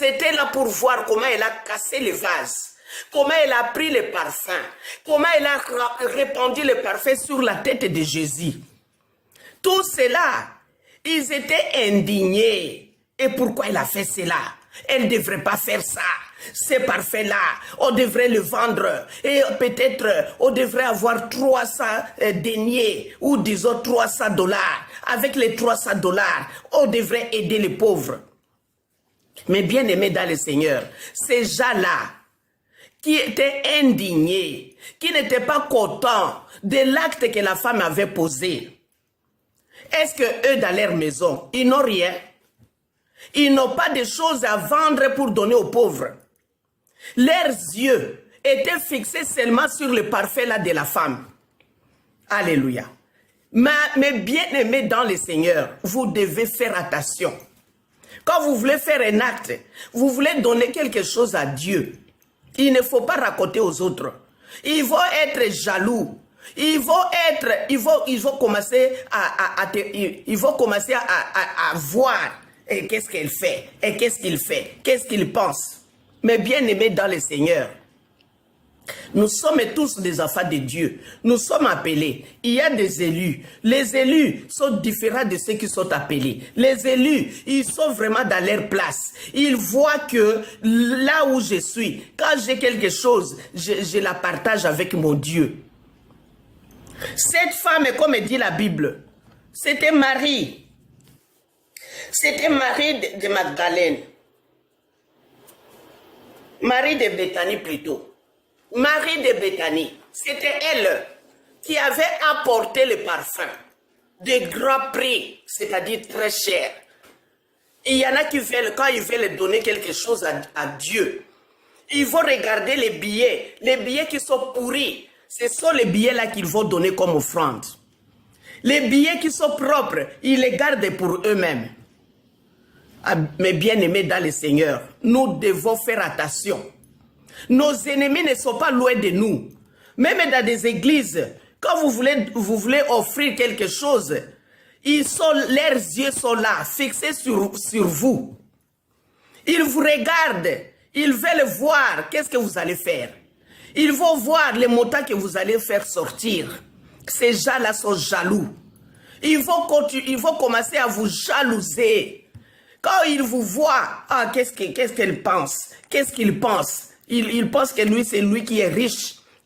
Ils étaient là pour voir comment elle a cassé les vases, comment elle a pris le parfum, comment elle a répandu le parfum sur la tête de Jésus. Tout cela, ils étaient indignés. Et pourquoi elle a fait cela? Elle ne devrait pas faire ça. Ces parfums-là, on devrait le vendre. Et peut-être, on devrait avoir 300 deniers ou disons 300 $. Avec les 300 $, on devrait aider les pauvres. Mais bien aimés dans le Seigneur, ces gens-là, qui étaient indignés, qui n'étaient pas contents de l'acte que la femme avait posé, est-ce que eux, dans leur maison, ils n'ont rien? Ils n'ont pas de choses à vendre pour donner aux pauvres. Leurs yeux étaient fixés seulement sur le parfum là de la femme. Alléluia. Mais bien aimés dans le Seigneur, vous devez faire attention. Quand vous voulez faire un acte, vous voulez donner quelque chose à Dieu, il ne faut pas raconter aux autres. Ils vont être jaloux. Ils vont commencer à voir qu'est-ce qu'elle fait, et qu'est-ce qu'il fait, qu'est-ce qu'il pense. Mais bien aimés dans le Seigneur, nous sommes tous des enfants de Dieu. Nous sommes appelés. Il y a des élus. Les élus sont différents de ceux qui sont appelés. Les élus, ils sont vraiment dans leur place. Ils voient que là où je suis, quand j'ai quelque chose, je la partage avec mon Dieu. Cette femme, comme dit la Bible, c'était Marie. C'était Marie de Magdalène. Marie de Béthanie plutôt. Marie de Béthanie, c'était elle qui avait apporté le parfum de grand prix, c'est-à-dire très cher. Il y en a qui veulent, quand ils veulent donner quelque chose à Dieu, ils vont regarder les billets qui sont pourris. Ce sont les billets-là qu'ils vont donner comme offrande. Les billets qui sont propres, ils les gardent pour eux-mêmes. Ah, mais bien aimés dans le Seigneur, nous devons faire attention. Nos ennemis ne sont pas loin de nous. Même dans des églises, quand vous voulez offrir quelque chose, leurs yeux sont là, fixés sur vous. Ils vous regardent, ils veulent voir qu'est-ce que vous allez faire. Ils vont voir les montants que vous allez faire sortir. Ces gens-là sont jaloux. Ils vont commencer à vous jalouser. Quand ils vous voient, qu'est-ce qu'elle pense? Qu'est-ce qu'il pense? Il pense que lui, c'est lui qui est riche.